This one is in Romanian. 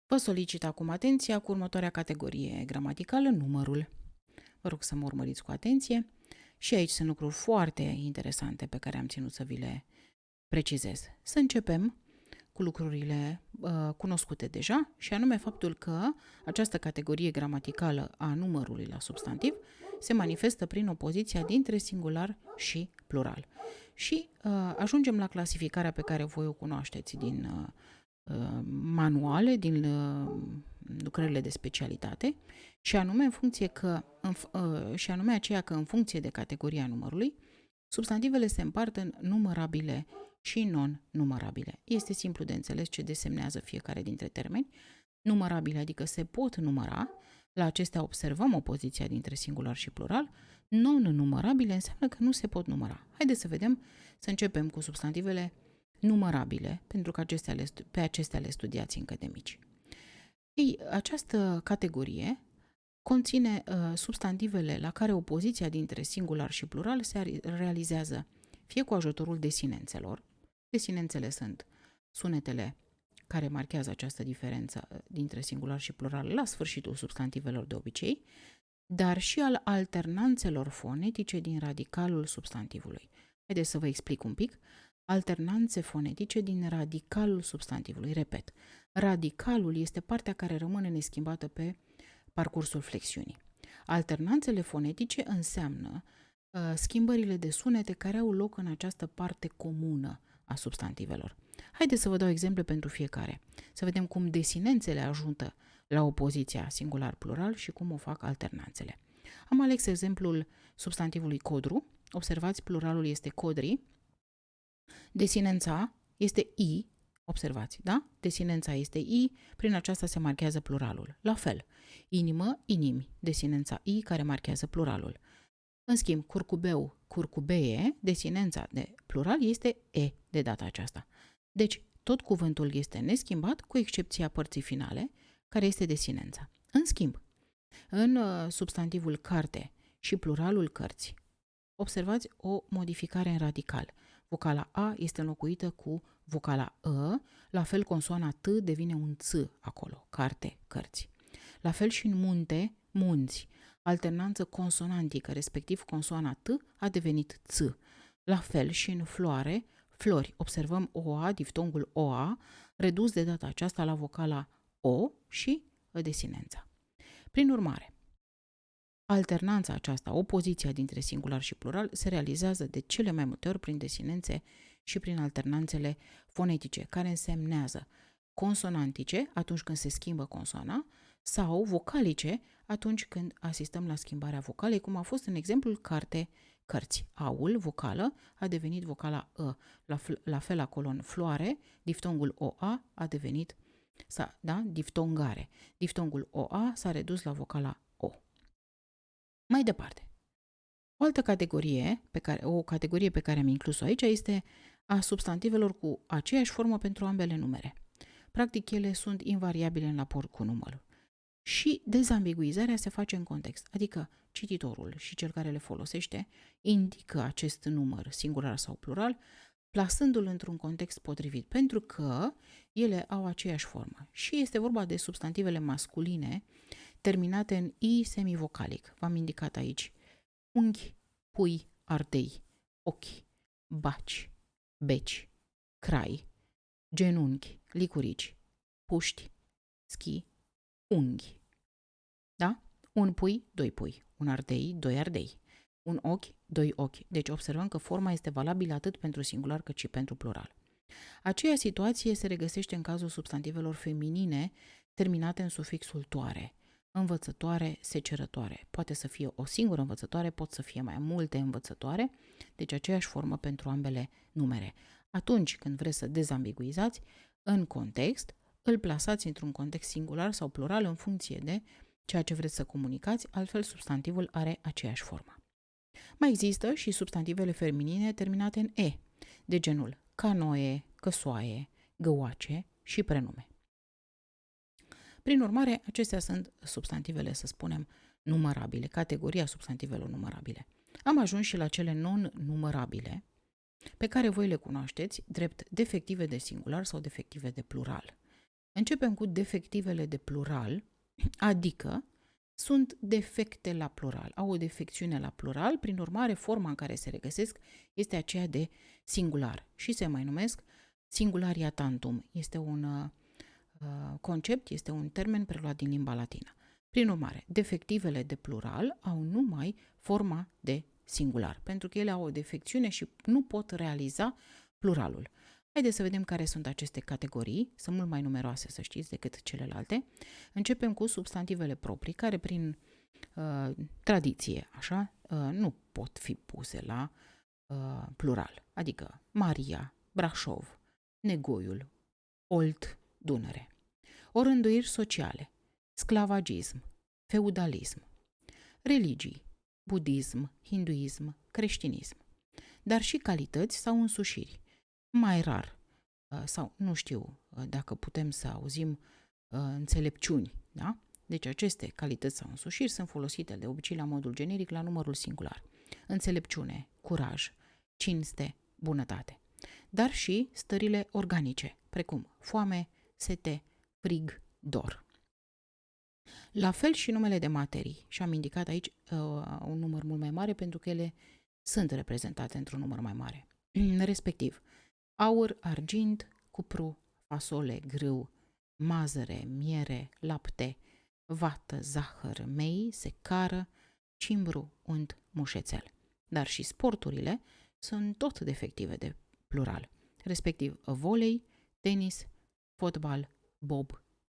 Vă solicit acum atenția cu următoarea categorie gramaticală, numărul. Vă rog să mă urmăriți cu atenție și aici sunt lucruri foarte interesante pe care am ținut să vi le precizez. Să începem cu lucrurile cunoscute deja și anume faptul că această categorie gramaticală a numărului la substantiv se manifestă prin opoziția dintre singular și plural. Și ajungem la clasificarea pe care voi o cunoașteți din manuale, din lucrările de specialitate, și anume în funcție că și anume aceea că în funcție de categoria numărului, substantivele se împart în numărabile și non-numărabile. Este simplu de înțeles ce desemnează fiecare dintre termeni. Numărabile, adică se pot număra, la acestea observăm opoziția dintre singular și plural. Non-numărabile înseamnă că nu se pot număra. Haideți să vedem, să începem cu substantivele numărabile, pentru că pe acestea le studiați încă de mici. Ei, această categorie conține substantivele la care opoziția dintre singular și plural se realizează fie cu ajutorul desinențelor. Desinențele sunt sunetele care marchează această diferență dintre singular și plural la sfârșitul substantivelor de obicei, dar și al alternanțelor fonetice din radicalul substantivului. Haideți să vă explic un pic. Alternanțe fonetice din radicalul substantivului. Repet, radicalul este partea care rămâne neschimbată pe parcursul flexiunii. Alternanțele fonetice înseamnă schimbările de sunete care au loc în această parte comună a substantivelor. Haideți să vă dau exemple pentru fiecare. Să vedem cum desinențele ajută la opoziția singular-plural și cum o fac alternanțele. Am ales exemplul substantivului codru. Observați, pluralul este codri. Desinența este i. Observați, da? Desinența este i, prin aceasta se marchează pluralul. La fel, inimă, inimi, desinența i care marchează pluralul. În schimb, curcubeu, curcubeie, desinența de plural este e de data aceasta. Deci, tot cuvântul este neschimbat, cu excepția părții finale, care este desinența. În schimb, în substantivul carte și pluralul cărți, observați o modificare în radical. Vocala A este înlocuită cu vocala ă, la fel consoana T devine un ț acolo, carte, cărți. La fel și în munte, munți, alternanță consonantică, respectiv consoana T a devenit ț. La fel și în floare, flori, observăm OA, diftongul OA, redus de data aceasta la vocala O și desinența. Prin urmare, alternanța aceasta, opoziția dintre singular și plural, se realizează de cele mai multe ori prin desinențe și prin alternanțele fonetice, care însemnează consonantice atunci când se schimbă consoana sau vocalice atunci când asistăm la schimbarea vocalei, cum a fost în exemplul carte, cărți. Aul, vocală, a devenit vocala ă. La fel acolo în floare, diftongul OA a devenit diftongare. Diftongul OA s-a redus la vocala O. Mai departe, o categorie pe care am inclus-o aici este a substantivelor cu aceeași formă pentru ambele numere. Practic, ele sunt invariabile în raport cu numărul. Și dezambiguizarea se face în context, adică cititorul și cel care le folosește indică acest număr singular sau plural, plasându-l într-un context potrivit, pentru că ele au aceeași formă. Și este vorba de substantivele masculine terminate în i semivocalic. V-am indicat aici unghi, pui, ardei, ochi, baci, beci, crai, genunchi, licurici, puști, schi, unghi. Da? Un pui, doi pui. Un ardei, doi ardei. Un ochi, doi ochi. Deci observăm că forma este valabilă atât pentru singular cât și pentru plural. Aceeași situație se regăsește în cazul substantivelor feminine terminate în sufixul toare. Învățătoare, secerătoare. Poate să fie o singură învățătoare, pot să fie mai multe învățătoare, deci aceeași formă pentru ambele numere. Atunci când vreți să dezambiguizați, în context, îl plasați într-un context singular sau plural în funcție de ceea ce vreți să comunicați, altfel substantivul are aceeași formă. Mai există și substantivele feminine terminate în e, de genul canoe, căsoaie, găoace și prenume. Prin urmare, acestea sunt substantivele, să spunem, numărabile, categoria substantivelor numărabile. Am ajuns și la cele non-numărabile, pe care voi le cunoașteți drept defective de singular sau defective de plural. Începem cu defectivele de plural, adică sunt defecte la plural, au o defecțiune la plural, prin urmare forma în care se regăsesc este aceea de singular și se mai numesc singularia tantum. Este un concept, este un termen preluat din limba latină. Prin urmare, defectivele de plural au numai forma de singular, pentru că ele au o defecțiune și nu pot realiza pluralul. Haideți să vedem care sunt aceste categorii, sunt mult mai numeroase, să știți, decât celelalte. Începem cu substantivele proprii, care prin tradiție, așa, nu pot fi puse la plural, adică Maria, Brașov, Negoiul, Olt, Dunăre. Orânduiri sociale, sclavagism, feudalism, religii, budism, hinduism, creștinism, dar și calități sau însușiri. Mai rar, sau nu știu dacă putem să auzim înțelepciuni, da? Deci aceste calități sau însușiri sunt folosite de obicei la modul generic la numărul singular. Înțelepciune, curaj, cinste, bunătate. Dar și stările organice, precum foame, sete, frig, dor. La fel și numele de materii. Și am indicat aici un număr mult mai mare pentru că ele sunt reprezentate într-un număr mai mare. Respectiv, aur, argint, cupru, fasole, grâu, mazăre, miere, lapte, vată, zahăr, mei, secară, cimbru, unt, mușețel. Dar și sporturile sunt tot defective de plural, respectiv volei, tenis, fotbal, bob